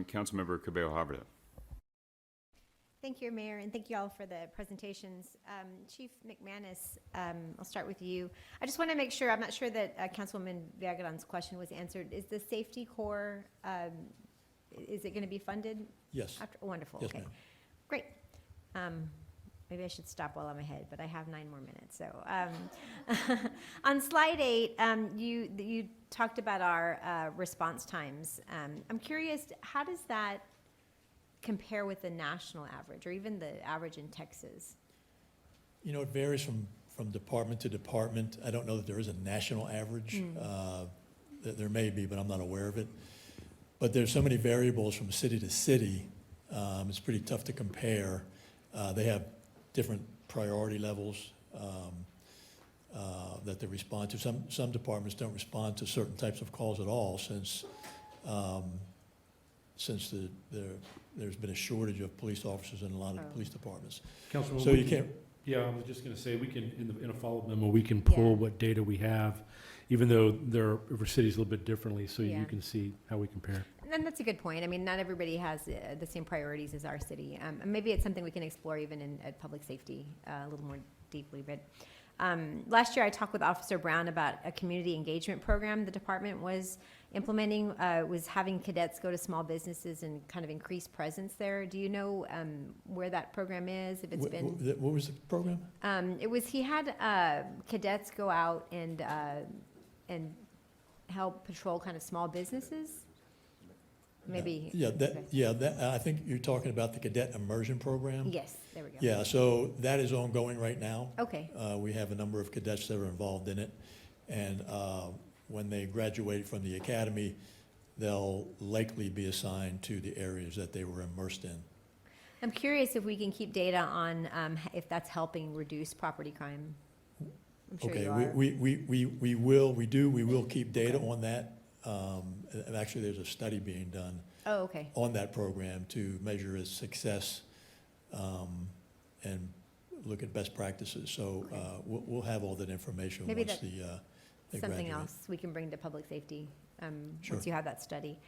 Councilmember Cabello, Havrda. Thank you, Mayor, and thank you all for the presentations. Chief McManus, I'll start with you. I just want to make sure, I'm not sure that Councilwoman Villagrán's question was answered. Is the safety corps, is it going to be funded? Yes. Wonderful. Yes, okay. ma'am. Great. Maybe I should stop while I'm ahead, but I have 9 more minutes. So on slide 8, you talked about our response times. I'm curious, how does that compare with the national average or even the average in Texas? You know, it varies from department to department. I don't know that there is a national average. There may be, but I'm not aware of it. But there's so many variables from city to city, it's pretty tough to compare. They have different priority levels that they respond to. Some departments don't respond to certain types of calls at all since there's been a shortage of police officers in a lot of police departments. Councilman, So you can't. Yeah, I was just going to say, we can, in a follow-up memo, we can pull what data we have, even though they're for cities a little bit differently, so you can see how we compare. And that's a good point. I mean, not everybody has the same priorities as our city. And maybe it's something we can explore even at public safety a little more deeply. But last year I talked with Officer Brown about a community engagement program the department was implementing, was having cadets go to small businesses and kind of increase presence there. Do you know where that program is? If it's been What was the program? he had cadets go out and help patrol kind of small businesses. Maybe. I think you're talking about the cadet immersion program. Yes, there we go. Yeah, so that is ongoing right now. Okay. We have a number of cadets that are involved in it, and when they graduate from the academy, they'll likely be assigned to the areas that they were immersed in. I'm curious if we can keep data on if that's helping reduce property crime. I'm sure Okay, you are. we will keep data on that. And actually, there's a study being done on that program to measure its success and look at best practices. So we'll have all that information Maybe once that's they something graduate. else we can bring to public safety Sure. once you have that study.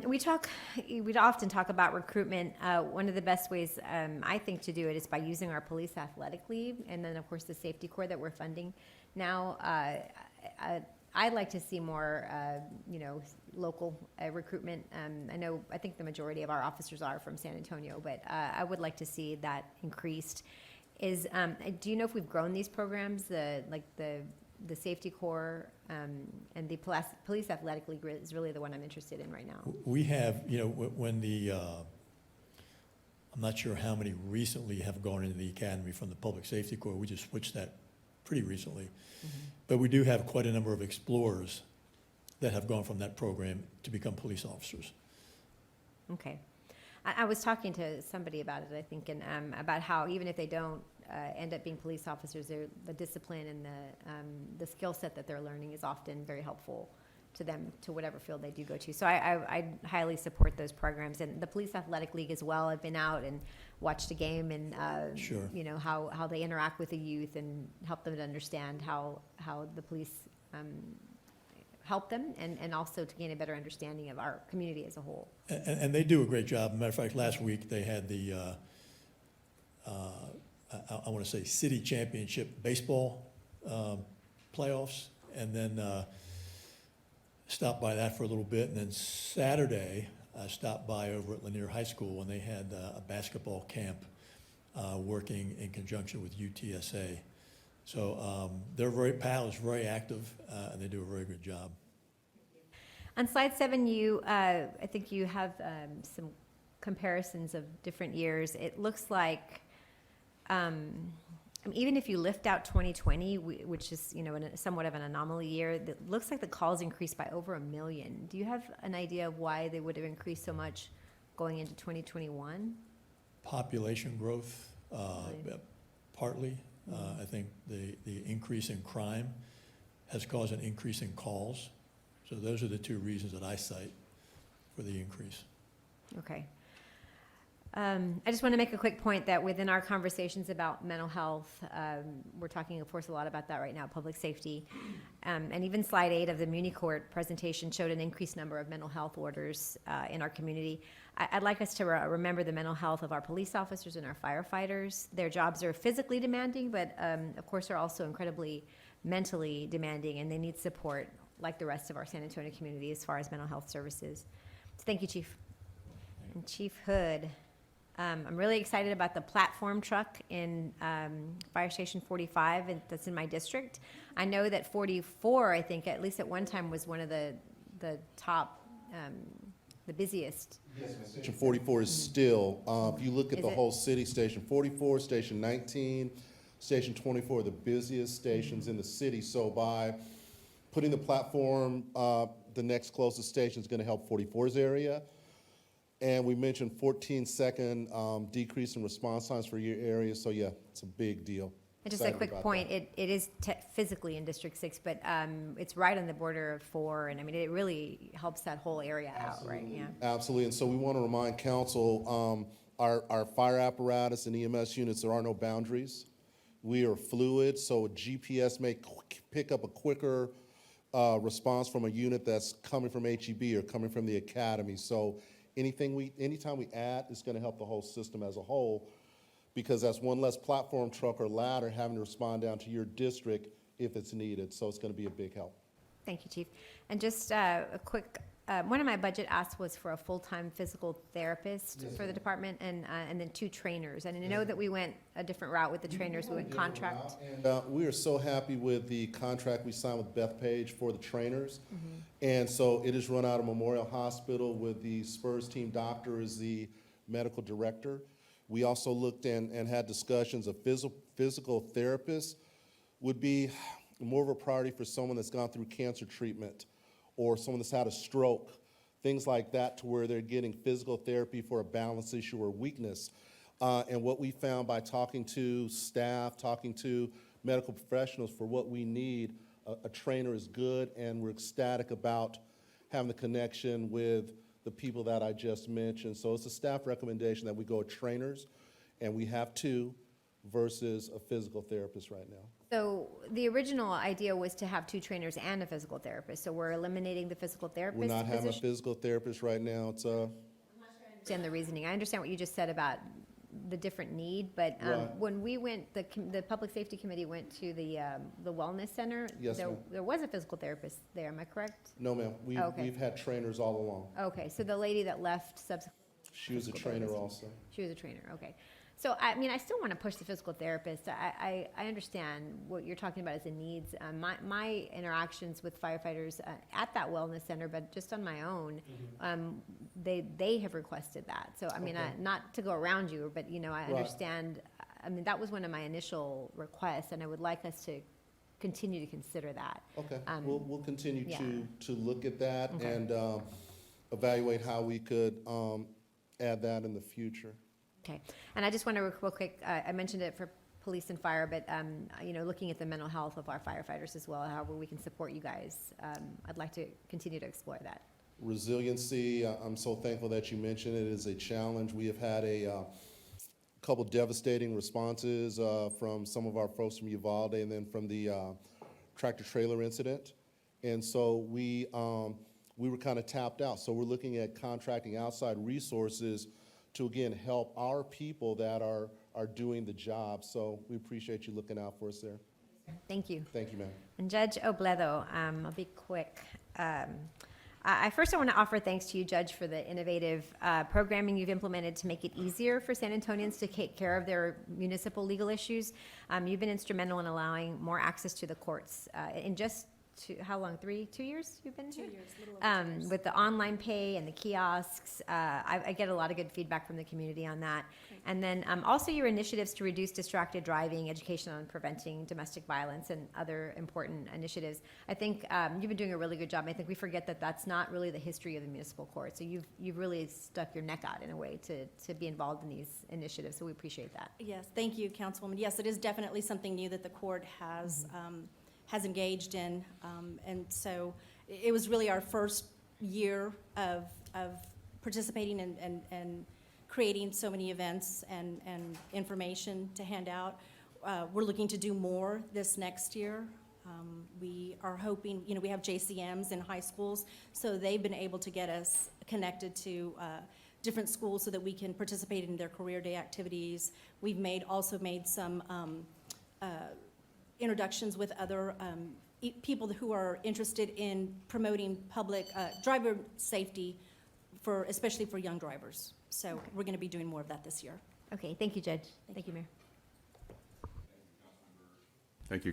We'd often talk about recruitment. One of the best ways I think to do it is by using our police athletic league, and then of course the safety corps that we're funding now. I'd like to see more, local recruitment. I think the majority of our officers are from San Antonio, but I would like to see that increased. Do you know if we've grown these programs, the safety corps and the police athletic league is really the one I'm interested in right now? We have, when I'm not sure how many recently have gone into the academy from the public safety corps. We just switched that pretty recently. Mm-hmm. But we do have quite a number of explorers that have gone from that program to become police officers. Okay. I was talking to somebody about it, I think, and about how even if they don't end up being police officers, the discipline and the skill set that they're learning is often very helpful to them, to whatever field they do go to. So I highly support those programs. And the Police Athletic League as well. I've been out and watched a game and, Sure. How they interact with the youth and help them to understand how the police help them and also to gain a better understanding of our community as a whole. And they do a great job. Matter of fact, last week they had the, I want to say, city championship baseball playoffs, and then stopped by that for a little bit. And then Saturday, I stopped by over at Lanier High School when they had a basketball camp working in conjunction with UTSA. So PAL is very active, and they do a very good job. On slide 7, I think you have some comparisons of different years. It looks like, even if you lift out 2020, which is somewhat of an anomaly year, it looks like the calls increased by over 1 million. Do you have an idea of why they would have increased so much going into 2021? Population growth, partly. I think the increase in crime has caused an increase in calls. So those are the 2 reasons that I cite for the increase. Okay. I just want to make a quick point that within our conversations about mental health, we're talking, of course, a lot about that right now, public safety. And even slide 8 of the Muni Court presentation showed an increased number of mental health orders in our community. I'd like us to remember the mental health of our police officers and our firefighters. Their jobs are physically demanding, but of course are also incredibly mentally demanding, and they need support like the rest of our San Antonio community as far as mental health services. So thank you, Chief. And Chief Hood. I'm really excited about the platform truck in Fire Station 45 that's in my district. I know that 44, I think, at least at one time, was one of the top, the busiest. Station 44 is still, if you look at Is the it? whole city, Station 44, Station 19, Station 24 are the busiest stations in the city. So by putting the platform, the next closest station is going to help 44's area. And we mentioned 14-second decrease in response times for your area. So yeah, it's a big deal. And just a Excited quick about point, that. it is physically in District 6, but it's right on the border of 4, and I mean, it really helps that whole area out, right? Yeah. Absolutely, and so we want to remind council, our fire apparatus and EMS units, there are no boundaries. We are fluid, so GPS may pick up a quicker response from a unit that's coming from HEB or coming from the academy. So anytime we add, it's going to help the whole system as a whole, because that's one less platform truck or ladder having to respond down to your district if it's needed. So it's going to be a big help. Thank you, Chief. And just a quick, one of my budget asks was for a full-time physical therapist for the department and then 2 trainers. And I know that we went a different route with the trainers, we went contract. And we are so happy with the contract we signed with Bethpage for the trainers. And so it is run out of Memorial Hospital with the Spurs team doctor as the medical director. We also looked and had discussions of physical therapists would be more of a priority for someone that's gone through cancer treatment or someone that's had a stroke, things like that, to where they're getting physical therapy for a balance issue or weakness. And what we found by talking to staff, talking to medical professionals for what we need, a trainer is good, and we're ecstatic about having the connection with the people that I just mentioned. So it's a staff recommendation that we go with trainers, and we have 2 versus a physical therapist right now. So the original idea was to have 2 trainers and a physical therapist. So we're eliminating the physical therapist We're not having a position. physical therapist right now. It's I understand the reasoning. I understand what you just said about the different need, but Right. when we went, the Public Safety Committee went to the Wellness Center. Yes, ma'am. There was a physical therapist there, am I correct? no, ma'am. Okay. We've had trainers all along. Okay, so the lady that left subsequently. She was a Physical trainer therapist. also. She was a trainer, okay. So, I mean, I still want to push the physical therapist. I understand what you're talking about as a needs. My interactions with firefighters at that wellness center, but just on my own, they have requested that. So, I mean, Okay. not to go around you, but, you know, I Right. understand. I mean, that was one of my initial requests, and I would like us to continue to consider that. Okay, Um, we'll continue yeah. to look at that Okay. and evaluate how we could add that in the future. Okay, and I just want to real quick, I mentioned it for police and fire, but, you know, looking at the mental health of our firefighters as well, how we can support you guys. I'd like to continue to explore that. Resiliency, I'm so thankful that you mentioned it is a challenge. We have had a couple devastating responses from some of our folks from Uvalde and then from the tractor trailer incident. And so we were kind of tapped out. So we're looking at contracting outside resources to, again, help our people that are doing the job. So we appreciate you looking out for us there. Thank you. Thank you, ma'am. And Judge Obledo, I'll be quick. I want to offer thanks to you, Judge, for the innovative programming you've implemented to make it easier for San Antonians to take care of their municipal legal issues. You've been instrumental in allowing more access to the courts in just how long? 2 years you've been 2 here? years, a little over 2 years. With the online pay and the kiosks, I get a lot of good feedback from the community on that. Great. And then also your initiatives to reduce distracted driving, education on preventing domestic violence, and other important initiatives. I think you've been doing a really good job. I think we forget that that's not really the history of the municipal court. So you've really stuck your neck out in a way to be involved in these initiatives. So we appreciate that. Yes, thank you, Councilwoman. Yes, it is definitely something new that the court has engaged in. And so it was really our first year of participating and creating so many events and information to hand out. We're looking to do more this next year. We are hoping, you know, we have JCMs in high schools, so they've been able to get us connected to different schools so that we can participate in their career day activities. We've also made some introductions with other people who are interested in promoting public driver safety, especially for young drivers. So we're going to be doing more of that this year. Okay, thank you, Judge. Thank you, Mayor. Thank you,